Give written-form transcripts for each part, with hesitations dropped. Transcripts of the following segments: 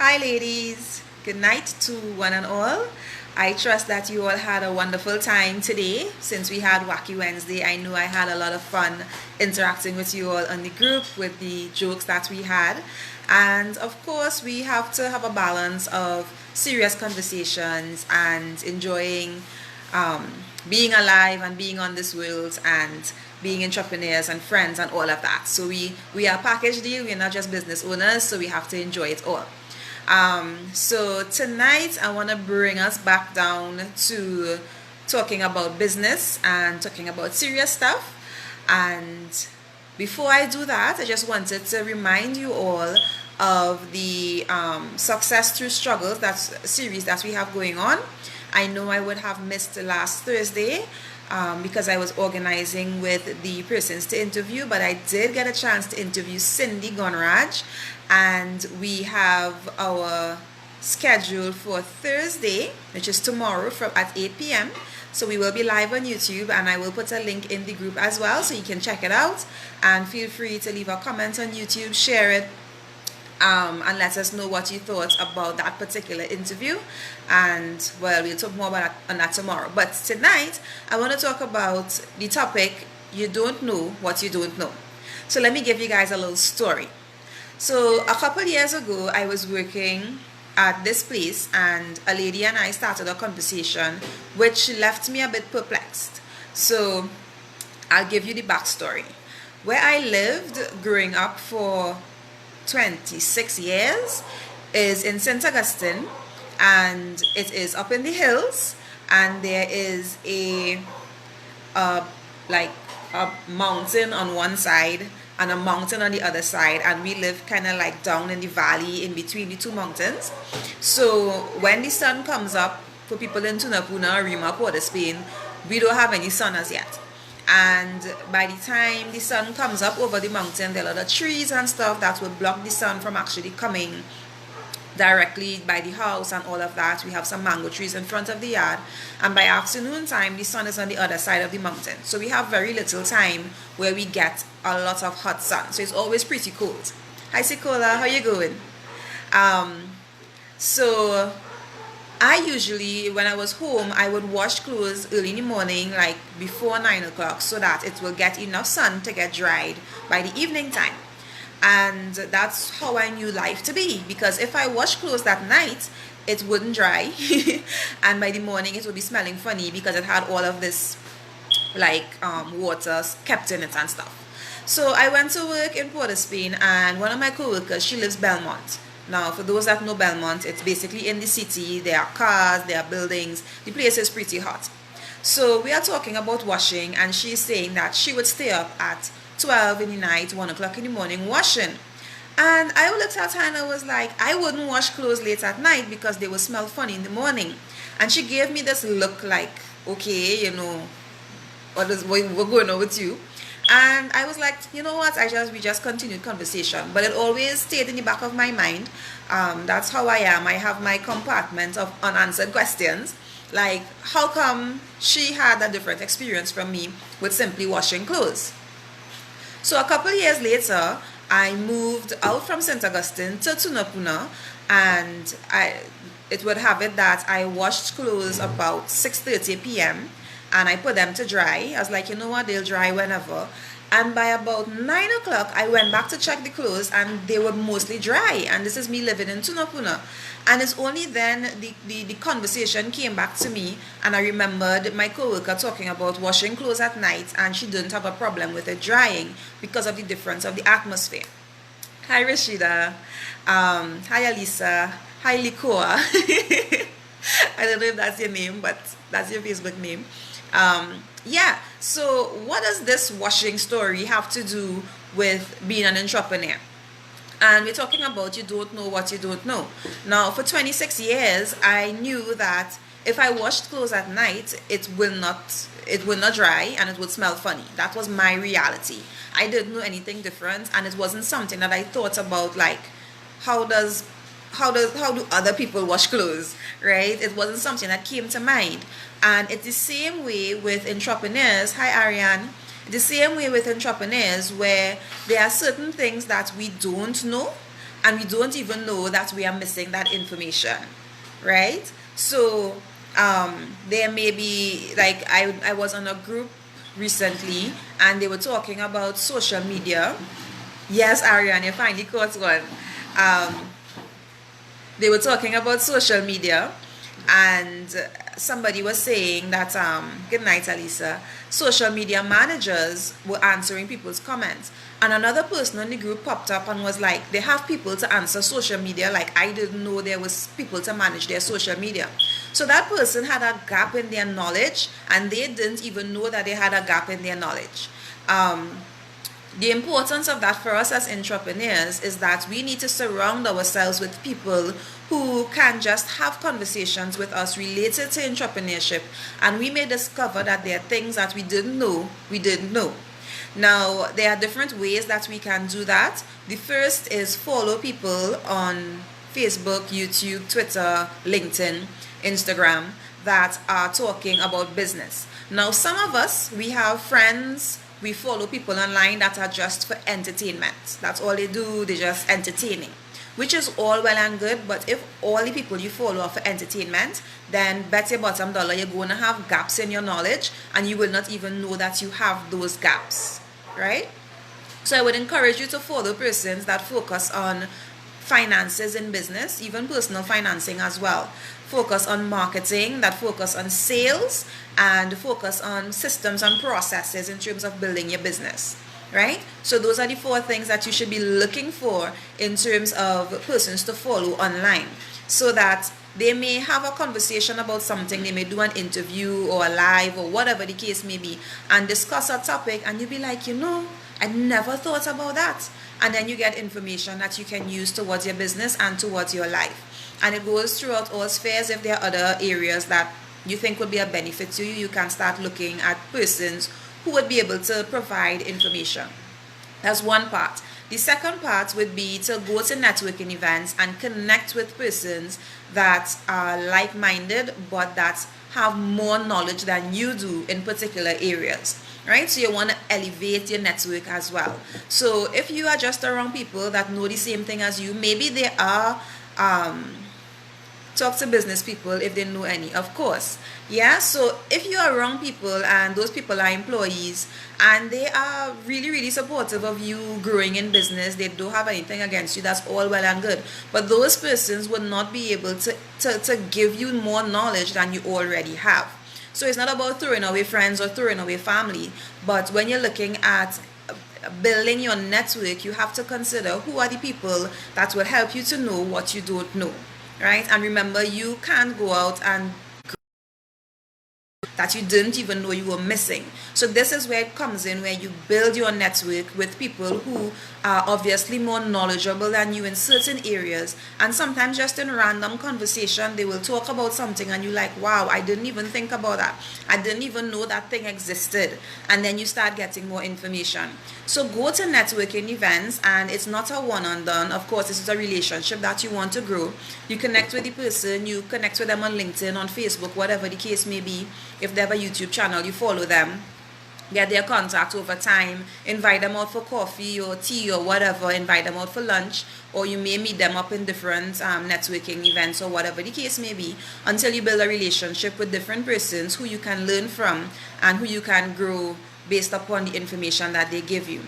Hi, ladies. Good night to one and all. I trust that you all had a wonderful time today. Since we had Wacky Wednesday, I know I had a lot of fun interacting with you all on the group with the jokes that we had. And of course, we have to have a balance of serious conversations and enjoying being alive and being on this world and being entrepreneurs and friends and all of that. So we are a package deal. We're not just business owners, so we have to enjoy it all. So tonight I want to bring us back down to talking about business and talking about serious stuff. And before I do that, I just wanted to remind you all of the Success Through Struggles, that's a series that we have going on. I know I would have missed last Thursday because I was organizing with the persons to interview, but I did get a chance to interview Cindy Gonraj, and we have our schedule for Thursday, which is tomorrow at 8 p.m. So we will be live on YouTube, and I will put a link in the group as well so you can check it out, and feel free to leave a comment on YouTube, share it, and let us know what you thought about that particular interview. And well, we'll talk more about that tomorrow. But tonight I want to talk about the topic, you don't know what you don't know. So let me give you guys a little story. So a couple years ago, I was working at this place, and a lady and I started a conversation which left me a bit perplexed. So I'll give you the backstory. Where I lived growing up for 26 years is in St. Augustine, and it is up in the hills, and there is like a mountain on one side and a mountain on the other side, and we live kind of like down in the valley in between the two mountains. So when the sun comes up, for people in Tunapuna, Rima, Port of Spain, we don't have any sun as yet. And by the time the sun comes up over the mountain, there are a lot of trees and stuff that will block the sun from actually coming directly by the house and all of that. We have some mango trees in front of the yard, and by afternoon time the sun is on the other side of the mountain, so we have very little time where we get a lot of hot sun, so it's always pretty cold. Hi Sikola, how you going? So I usually, when I was home, I would wash clothes early in the morning, like before 9 o'clock, so that it will get enough sun to get dried by the evening time. And that's how I knew life to be, because if I wash clothes that night, it wouldn't dry and by the morning it would be smelling funny because it had all of this like water kept in it and stuff. So I went to work in Port of Spain, and one of my co-workers, she lives Belmont. Now, for those that know Belmont, it's basically in the city. There are cars, there are buildings. The place is pretty hot. So we are talking about washing, and she's saying that she would stay up at 12 in the night, 1 o'clock in the morning washing. And I looked at her and I was like, I wouldn't wash clothes late at night because they would smell funny in the morning. And she gave me this look like, okay, you know, what's going on with you? And I was like, you know what, we just continued conversation, but it always stayed in the back of my mind. That's how I am. I have my compartment of unanswered questions, like how come she had a different experience from me with simply washing clothes. So a couple years later, I moved out from St. Augustine to Tunapuna, and it would have it that I washed clothes about 6:30 p.m. and I put them to dry. I was like, you know what, they'll dry whenever. And by about 9 o'clock, I went back to check the clothes, and they were mostly dry. And this is me living in Tunapuna. And it's only then the conversation came back to me, and I remembered my co-worker talking about washing clothes at night, and she didn't have a problem with it drying because of the difference of the atmosphere. Hi Rashida. Hi Alisa. Hi Likoa. I don't know if that's your name, but that's your Facebook name. Yeah, so what does this washing story have to do with being an entrepreneur? And we're talking about you don't know what you don't know. Now, for 26 years, I knew that if I washed clothes at night, it will not dry and it would smell funny. That was my reality. I didn't know anything different, and it wasn't something that I thought about, like how do other people wash clothes, right? It wasn't something that came to mind. And it's the same way with entrepreneurs. Hi Ariane. The same way with entrepreneurs, where there are certain things that we don't know, and we don't even know that we are missing that information, right? So there may be, like, I was on a group recently, and they were talking about social media. Yes, Ariane, you finally caught one. um, they were talking about social media, and somebody was saying that, good night, Alisa, social media managers were answering people's comments, and another person in the group popped up and was like, they have people to answer social media, like, I didn't know there was people to manage their social media. So that person had a gap in their knowledge, and they didn't even know that they had a gap in their knowledge. The importance of that for us as entrepreneurs is that we need to surround ourselves with people who can just have conversations with us related to entrepreneurship, and we may discover that there are things that we didn't know. Now, there are different ways that we can do that. The first is follow people on Facebook, YouTube, Twitter, LinkedIn, Instagram that are talking about business. Now, some of us, we have friends, we follow people online that are just for entertainment. That's all they do, they're just entertaining, which is all well and good. But if all the people you follow are for entertainment, then bet your bottom dollar you're going to have gaps in your knowledge, and you will not even know that you have those gaps, right? So I would encourage you to follow persons that focus on finances in business, even personal financing as well. Focus on marketing, that focus on sales, and focus on systems and processes in terms of building your business, right? So those are the 4 things that you should be looking for in terms of persons to follow online, so that they may have a conversation about something, they may do an interview or a live or whatever the case may be, and discuss a topic, and you'll be like, I never thought about that. And then you get information that you can use towards your business and towards your life. And it goes throughout all spheres. If there are other areas that you think would be a benefit to you, you can start looking at persons who would be able to provide information. That's one part. The second part would be to go to networking events and connect with persons that are like-minded, but that have more knowledge than you do in particular areas, right? So you want to elevate your network as well. So if you are just around people that know the same thing as you, maybe they are talk to business people if they know any, of course. Yeah, so if you are around people and those people are employees and they are really, really supportive of you growing in business, they don't have anything against you, that's all well and good. But those persons would not be able to give you more knowledge than you already have. So it's not about throwing away friends or throwing away family, but when you're looking at building your network, you have to consider who are the people that will help you to know what you don't know, right? And remember, you can't go out and that you didn't even know you were missing. So this is where it comes in, where you build your network with people who are obviously more knowledgeable than you in certain areas, and sometimes just in random conversation they will talk about something and you're like, wow, I didn't even think about that, I didn't even know that thing existed, and then you start getting more information. So go to networking events, and it's not a one and done. Of course, this is a relationship that you want to grow. You connect with the person, you connect with them on LinkedIn, on Facebook, whatever the case may be. If they have a YouTube channel, you follow them, get their contact over time, invite them out for coffee or tea or whatever, invite them out for lunch, or you may meet them up in different networking events or whatever the case may be, until you build a relationship with different persons who you can learn from and who you can grow based upon the information that they give you.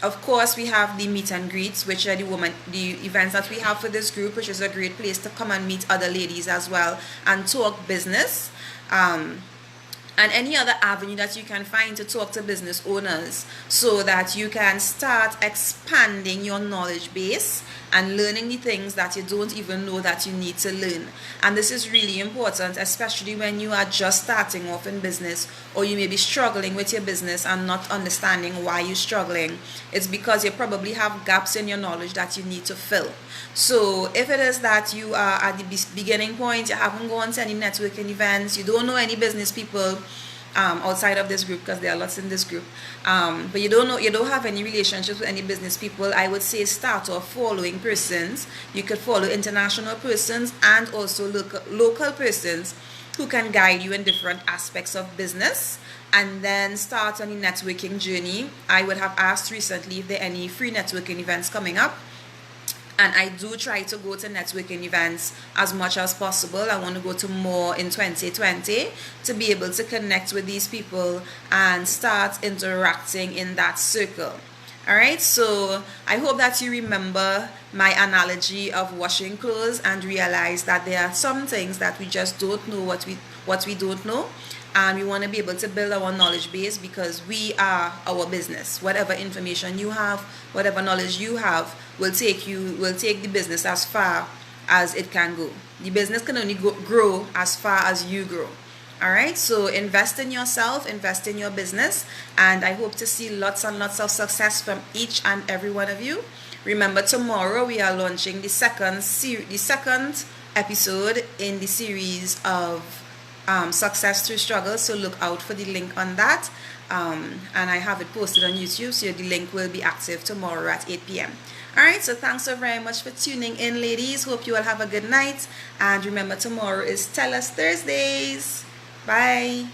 Of course, we have the meet and greets, which are the events that we have for this group, which is a great place to come and meet other ladies as well and talk business. And any other avenue that you can find to talk to business owners, so that you can start expanding your knowledge base and learning the things that you don't even know that you need to learn. And this is really important, especially when you are just starting off in business, or you may be struggling with your business and not understanding why you're struggling. It's because you probably have gaps in your knowledge that you need to fill. So if it is that you are at the beginning point, you haven't gone to any networking events, you don't know any business people outside of this group, because there are lots in this group, but you don't have any relationships with any business people, I would say start off following persons. You could follow international persons and also local persons who can guide you in different aspects of business, and then start on the networking journey. I would have asked recently if there are any free networking events coming up. And I do try to go to networking events as much as possible. I want to go to more in 2020 to be able to connect with these people and start interacting in that circle. All right, so I hope that you remember my analogy of washing clothes and realize that there are some things that we just don't know what we don't know, and we want to be able to build our knowledge base because we are our business. Whatever information you have, whatever knowledge you have, will take the business as far as it can go. The business can only grow as far as you grow. All right, so invest in yourself, invest in your business, and I hope to see lots and lots of success from each and every one of you. Remember, tomorrow we are launching the second episode in the series of Success Through Struggle, so look out for the link on that. And I have it posted on YouTube, so the link will be active tomorrow at 8 p.m. Alright, so thanks so very much for tuning in, ladies. Hope you all have a good night. And remember, tomorrow is Tell Us Thursdays. Bye.